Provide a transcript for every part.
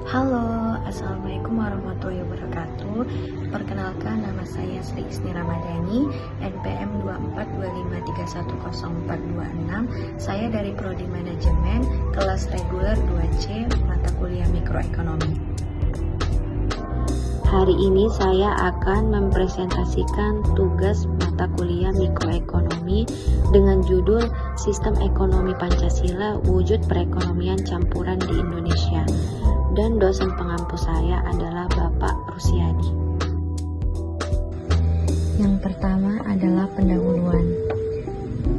Halo, Assalamualaikum warahmatullahi wabarakatuh. Perkenalkan, nama saya Sri Isni Ramadhani, NPM 2425310426. Saya dari Prodi Manajemen, kelas reguler 2C, mata kuliah mikroekonomi. Hari ini saya akan mempresentasikan tugas mata kuliah mikroekonomi dengan judul Sistem Ekonomi Pancasila Wujud Perekonomian Campuran di Indonesia. Dan dosen pengampu saya adalah Bapak Rusiadi. Yang pertama adalah pendahuluan.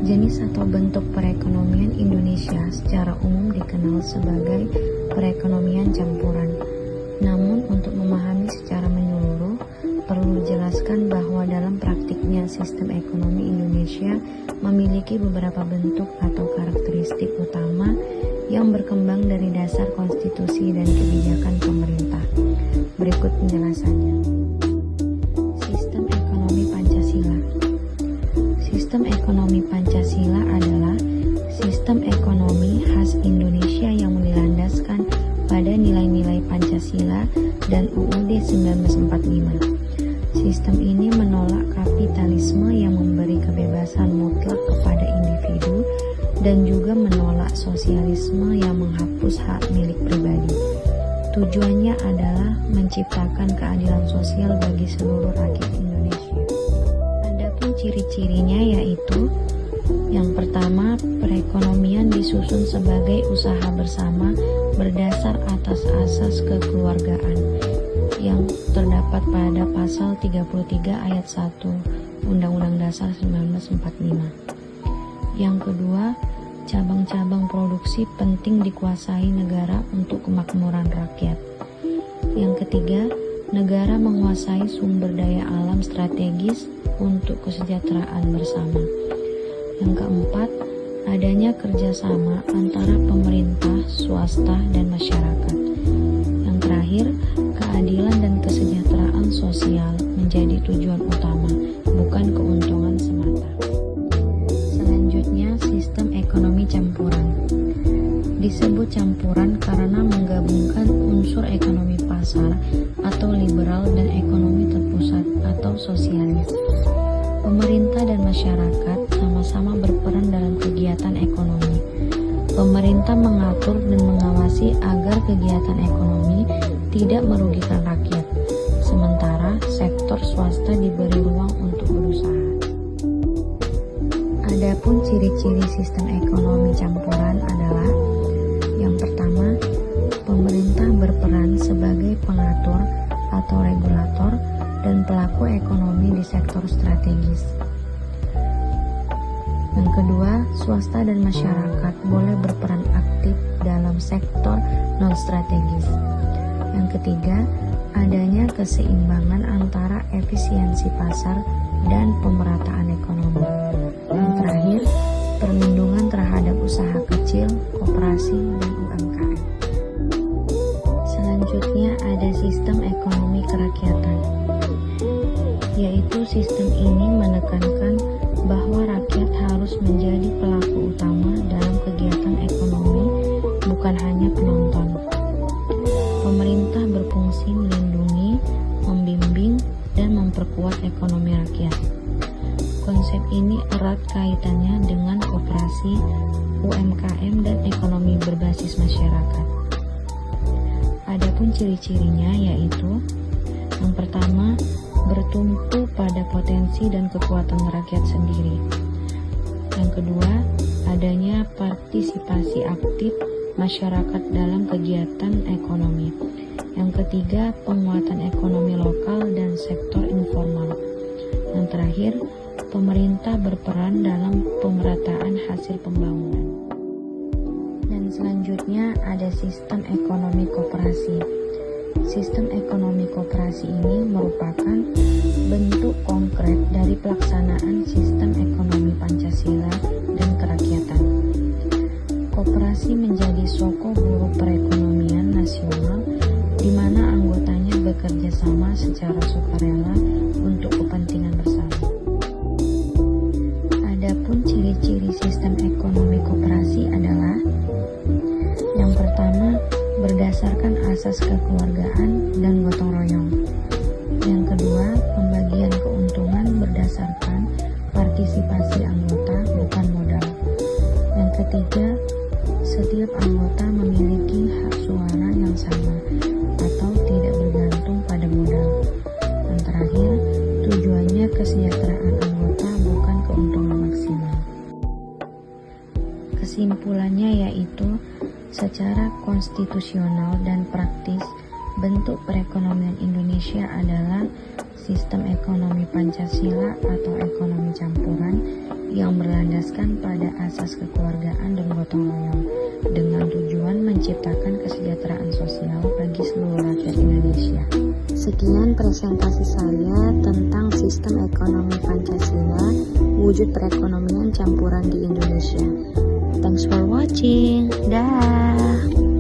Jenis atau bentuk perekonomian Indonesia secara umum dikenal sebagai perekonomian campuran. Namun untuk memahami secara menyeluruh, perlu dijelaskan bahwa dalam praktiknya sistem ekonomi Indonesia memiliki beberapa bentuk atau karakteristik utama yang berkembang dari dasar konstitusi dan kebijakan pemerintah. Berikut penjelasannya. Sistem ekonomi Pancasila. Sistem ekonomi Pancasila adalah sistem ekonomi khas Indonesia yang dilandaskan pada nilai-nilai Pancasila dan UUD 1945. Sistem ini menolak kapitalisme yang memberi kebebasan mutlak kepada individu dan juga menolak sosialisme yang menghapus hak milik pribadi. Tujuannya adalah menciptakan keadilan sosial bagi seluruh rakyat Indonesia. Adapun ciri-cirinya yaitu yang pertama, perekonomian disusun sebagai usaha bersama berdasar atas asas kekeluargaan yang terdapat pada pasal 33 ayat 1 Undang-Undang Dasar 1945. Yang kedua, cabang-cabang produksi penting dikuasai negara untuk kemakmuran rakyat. Yang ketiga, negara menguasai sumber daya alam strategis untuk kesejahteraan bersama. Yang keempat, adanya kerjasama antara pemerintah, swasta, dan masyarakat. Yang terakhir, keadilan dan kesejahteraan sosial menjadi tujuan utama, bukan keuntungan semata. Selanjutnya, sistem ekonomi campuran. Disebut campuran karena menggabungkan unsur ekonomi pasar atau liberal dan ekonomi terpusat atau sosialis. Pemerintah dan masyarakat sama-sama berperan dalam kegiatan ekonomi. Pemerintah mengatur dan mengawasi agar kegiatan ekonomi tidak merugikan rakyat, sementara sektor swasta diberi ruang untuk berusaha. Adapun ciri-ciri sistem ekonomi campuran adalah yang pertama, pemerintah berperan sebagai pengatur atau regulator dan pelaku ekonomi di sektor strategis. Yang kedua, swasta dan masyarakat boleh berperan aktif dalam sektor non-strategis. Yang ketiga, adanya keseimbangan antara efisiensi pasar dan pemerataan ekonomi. Yang terakhir, perlindungan terhadap usaha kecil, koperasi, dan UMKM. Selanjutnya ada sistem ekonomi kerakyatan, yaitu sistem ini menekankan bahwa rakyat harus menjadi pelaku utama dalam kegiatan ekonomi, bukan hanya penonton. Pemerintah berfungsi melindungi, membimbing, dan memperkuat ekonomi rakyat. Konsep ini erat kaitannya dengan koperasi, UMKM, dan ekonomi berbasis masyarakat. Adapun ciri-cirinya yaitu yang pertama, bertumpu pada potensi dan kekuatan rakyat sendiri. Yang kedua, adanya partisipasi aktif masyarakat dalam kegiatan ekonomi. Yang ketiga, penguatan ekonomi lokal dan sektor informal. Yang terakhir, pemerintah berperan dalam pemerataan hasil pembangunan. Dan selanjutnya ada sistem ekonomi koperasi. Sistem ekonomi koperasi ini merupakan bentuk konkret dari pelaksanaan sistem ekonomi Pancasila dan kerakyatan. Koperasi menjadi soko buruh perekonomian nasional di mana anggotanya bekerja sama secara sukarela untuk kepentingan bersama. Adapun ciri-ciri sistem ekonomi koperasi adalah yang pertama, berdasarkan asas kekeluargaan dan gotong royong. Yang kedua, pembagian keuntungan berdasarkan partisipasi anggota, bukan modal. Yang ketiga, setiap anggota memiliki hak suara yang sama atau tidak bergantung pada modal. Yang terakhir, tujuannya kesejahteraan anggota, bukan keuntungan maksimal. Kesimpulannya yaitu, secara konstitusional dan praktis, bentuk perekonomian Indonesia adalah sistem ekonomi Pancasila atau ekonomi campuran yang berlandaskan pada asas kekeluargaan dan gotong royong dengan tujuan menciptakan kesejahteraan sosial bagi seluruh rakyat Indonesia. Sekian presentasi saya tentang sistem ekonomi Pancasila, wujud perekonomian campuran di Indonesia. Thanks for watching. Dah.